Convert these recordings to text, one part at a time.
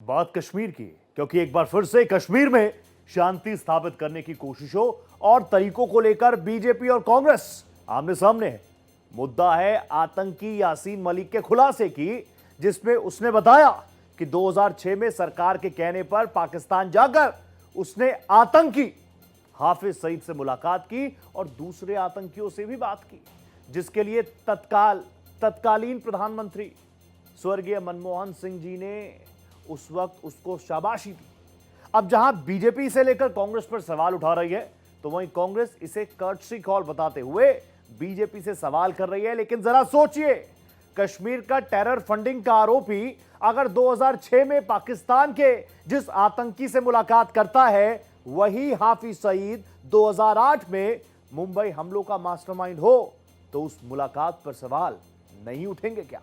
बात कश्मीर की, क्योंकि एक बार फिर से कश्मीर में शांति स्थापित करने की कोशिशों और तरीकों को लेकर बीजेपी और कांग्रेस आमने सामने है। मुद्दा है आतंकी यासीन मलिक के खुलासे की, जिसमें उसने बताया कि 2006 में सरकार के कहने पर पाकिस्तान जाकर उसने आतंकी हाफिज सईद से मुलाकात की और दूसरे आतंकियों से भी बात की, जिसके लिए तत्कालीन प्रधानमंत्री स्वर्गीय मनमोहन सिंह जी ने उस वक्त उसको शाबाशी दी। अब जहां बीजेपी से लेकर कांग्रेस पर सवाल उठा रही है, तो वहीं कांग्रेस इसे कर्टसी कॉल बताते हुए बीजेपी से सवाल कर रही है। लेकिन जरा सोचिए, कश्मीर का टेरर फंडिंग का आरोपी अगर 2006 में पाकिस्तान के जिस आतंकी से मुलाकात करता है, वही हाफिज सईद 2008 में मुंबई हमलों का मास्टरमाइंड हो, तो उस मुलाकात पर सवाल नहीं उठेंगे क्या?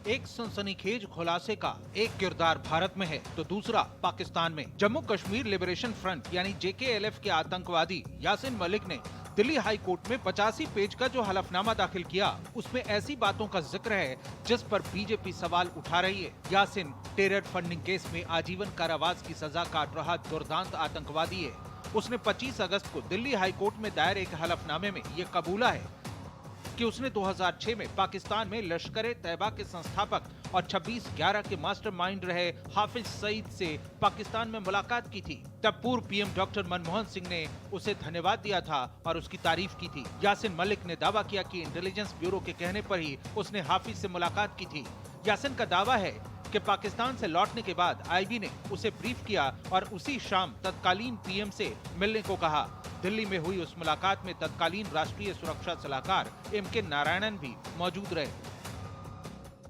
एक सनसनीखेज खुलासे का एक किरदार भारत में है तो दूसरा पाकिस्तान में। जम्मू कश्मीर लिबरेशन फ्रंट यानी JKLF के आतंकवादी यासीन मलिक ने दिल्ली हाई कोर्ट में 85 पेज का जो हलफनामा दाखिल किया, उसमें ऐसी बातों का जिक्र है जिस पर बीजेपी सवाल उठा रही है। यासीन टेरर फंडिंग केस में आजीवन कारावास की सजा काट रहा दुर्दांत आतंकवादी है। उसने 25 अगस्त को दिल्ली हाई कोर्ट में दायर एक हलफनामे में ये कबूला है कि उसने 2006 में पाकिस्तान में लश्कर-ए-तैयबा के संस्थापक और 26/11 के मास्टरमाइंड रहे हाफिज सईद से पाकिस्तान में मुलाकात की थी। तब पूर्व पीएम डॉक्टर मनमोहन सिंह ने उसे धन्यवाद दिया था और उसकी तारीफ की थी। यासीन मलिक ने दावा किया कि इंटेलिजेंस ब्यूरो के कहने पर ही उसने हाफिज से मुलाकात की थी। यासीन का दावा है कि पाकिस्तान से लौटने के बाद आईबी ने उसे ब्रीफ किया और उसी शाम तत्कालीन पीएम से मिलने को कहा। दिल्ली में हुई उस मुलाकात में तत्कालीन राष्ट्रीय सुरक्षा सलाहकार MK नारायणन भी मौजूद रहे।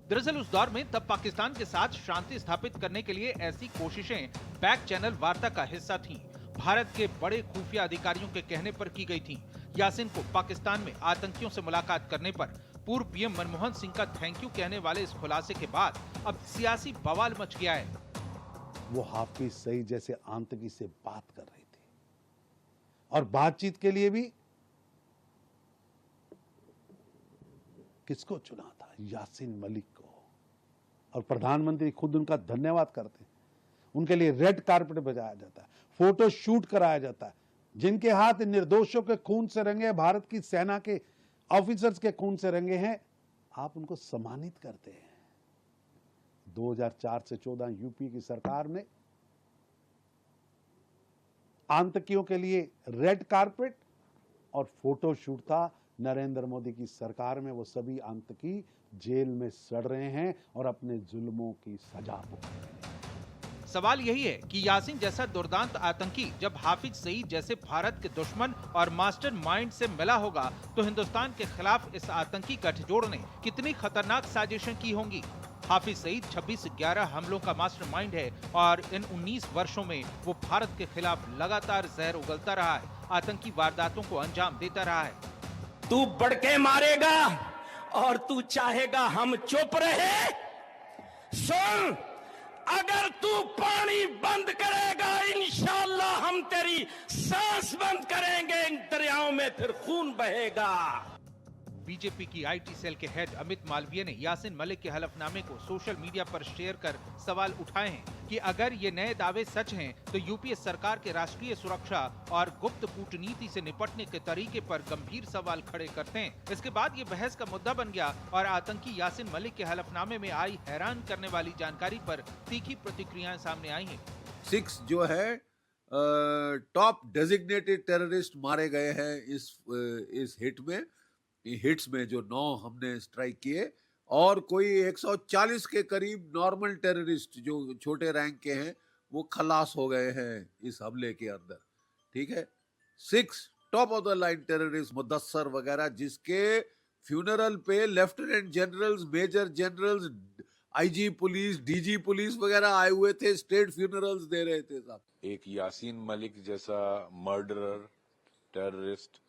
दरअसल उस दौर में तब पाकिस्तान के साथ शांति स्थापित करने के लिए ऐसी कोशिशें बैक चैनल वार्ता का हिस्सा थीं। भारत के बड़े खुफिया अधिकारियों के कहने पर की गई थी। यासीन को पाकिस्तान में आतंकियों से मुलाकात करने पर पूर्व पीएम मनमोहन सिंह का थैंक यू कहने वाले इस खुलासे के बाद अब सियासी बवाल मच गया है। वो हाफिज सईद जैसे आतंकी से बात कर रही थी और बातचीत के लिए भी किसको चुना था? यासीन मलिक को। और प्रधानमंत्री खुद उनका धन्यवाद करते हैं। उनके लिए रेड कारपेट बजाया जाता है, फोटो शूट कराया जाता है। जिनके हाथ निर्दोषों के खून से रंगे, भारत की सेना के ऑफिसर्स के खून से रंगे हैं, आप उनको सम्मानित करते हैं। 2004 से 14 यूपी की सरकार ने आतंकियों के लिए रेड कारपेट और फोटो शूट था। नरेंद्र मोदी की सरकार में वो सभी आतंकी जेल में सड़ रहे हैं और अपने जुल्मों की सजा भुगत रहे हैं। सवाल यही है कि यासीन जैसा दुर्दांत आतंकी जब हाफिज सईद जैसे भारत के दुश्मन और मास्टरमाइंड से मिला होगा, तो हिंदुस्तान के खिलाफ इस आतंकी गठजोड़ ने कितनी खतरनाक साजिशें की होंगी। हाफिज सईद 26/11 हमलों का मास्टरमाइंड है और इन 19 वर्षों में वो भारत के खिलाफ लगातार जहर उगलता रहा है, आतंकी वारदातों को अंजाम देता रहा है। तू बड़के मारेगा और तू चाहेगा हम चुप रहे। सुन, अगर तू पानी बंद करेगा, इंशाअल्लाह हम तेरी सांस बंद करेंगे। इन दरियाओं में फिर खून बहेगा। बीजेपी की IT सेल के हेड अमित मालवीय ने यासीन मलिक के हलफनामे को सोशल मीडिया पर शेयर कर सवाल उठाए हैं कि अगर ये नए दावे सच हैं, तो यूपीए सरकार के राष्ट्रीय सुरक्षा और गुप्त कूटनीति से निपटने के तरीके पर गंभीर सवाल खड़े करते हैं। इसके बाद ये बहस का मुद्दा बन गया और आतंकी यासीन मलिक के हलफनामे में आई हैरान करने वाली जानकारी पर तीखी प्रतिक्रियाएं सामने आई हैं। 6 जो है टॉप डेजिग्नेटेड टेररिस्ट मारे गए हैं इस हिट्स में जो 9 हमने स्ट्राइक किए, और कोई 140 के करीब नॉर्मल टेररिस्ट जो छोटे रैंक के हैं वो खलास हो गए हैं इस हमले के अंदर। ठीक है, 6 top of the line terrorist, Mudassar वगैरह, जिसके फ्यूनरल पे lieutenant generals, major generals, IG police, DG police वगैरह आए हुए थे, स्टेट फ्यूनरल्स दे रहे थे साहब। एक यासीन मलिक जैसा मर्डरर टेररिस्ट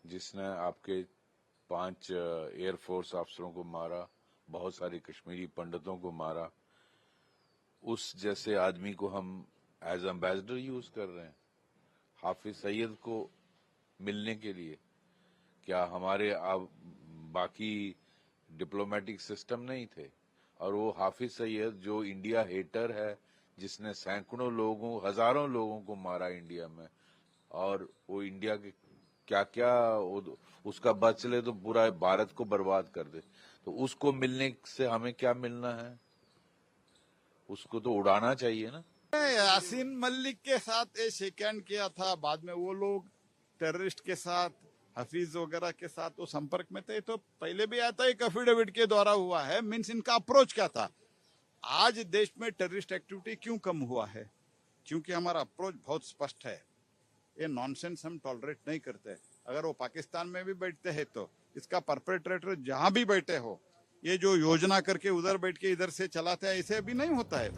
जिसने आपके 5 एयरफोर्स अफसरों को मारा, बहुत सारे कश्मीरी पंडितों को मारा, उस जैसे आदमी को हम एज एम्बेसडर यूज कर रहे हैं हाफिज सईद को मिलने के लिए क्या हमारे अब बाकी डिप्लोमेटिक सिस्टम नहीं थे? और वो हाफिज सईद जो इंडिया हेटर है, जिसने सैकड़ों लोगों, हजारों लोगों को मारा इंडिया में, और वो इंडिया के क्या क्या उसका बच ले तो पूरा भारत को बर्बाद कर दे, तो उसको मिलने से हमें क्या मिलना है? उसको तो उड़ाना चाहिए ना। यासीन मलिक के साथ ये शेकहैंड किया था, बाद में वो लोग टेररिस्ट के साथ, हफीज वगैरह के साथ वो संपर्क में थे, तो पहले भी आया था, एक एफिडेविट के द्वारा हुआ है। मीन्स इनका अप्रोच क्या था? आज देश में टेररिस्ट एक्टिविटी क्यों कम हुआ है? क्योंकि हमारा अप्रोच बहुत स्पष्ट है। ये नॉनसेंस हम टॉलरेट नहीं करते। अगर वो पाकिस्तान में भी बैठते हैं तो इसका परपेट्रेटर जहां भी बैठे हो, ये जो योजना करके उधर बैठ के इधर से चलाते हैं, इसे अभी नहीं होता है।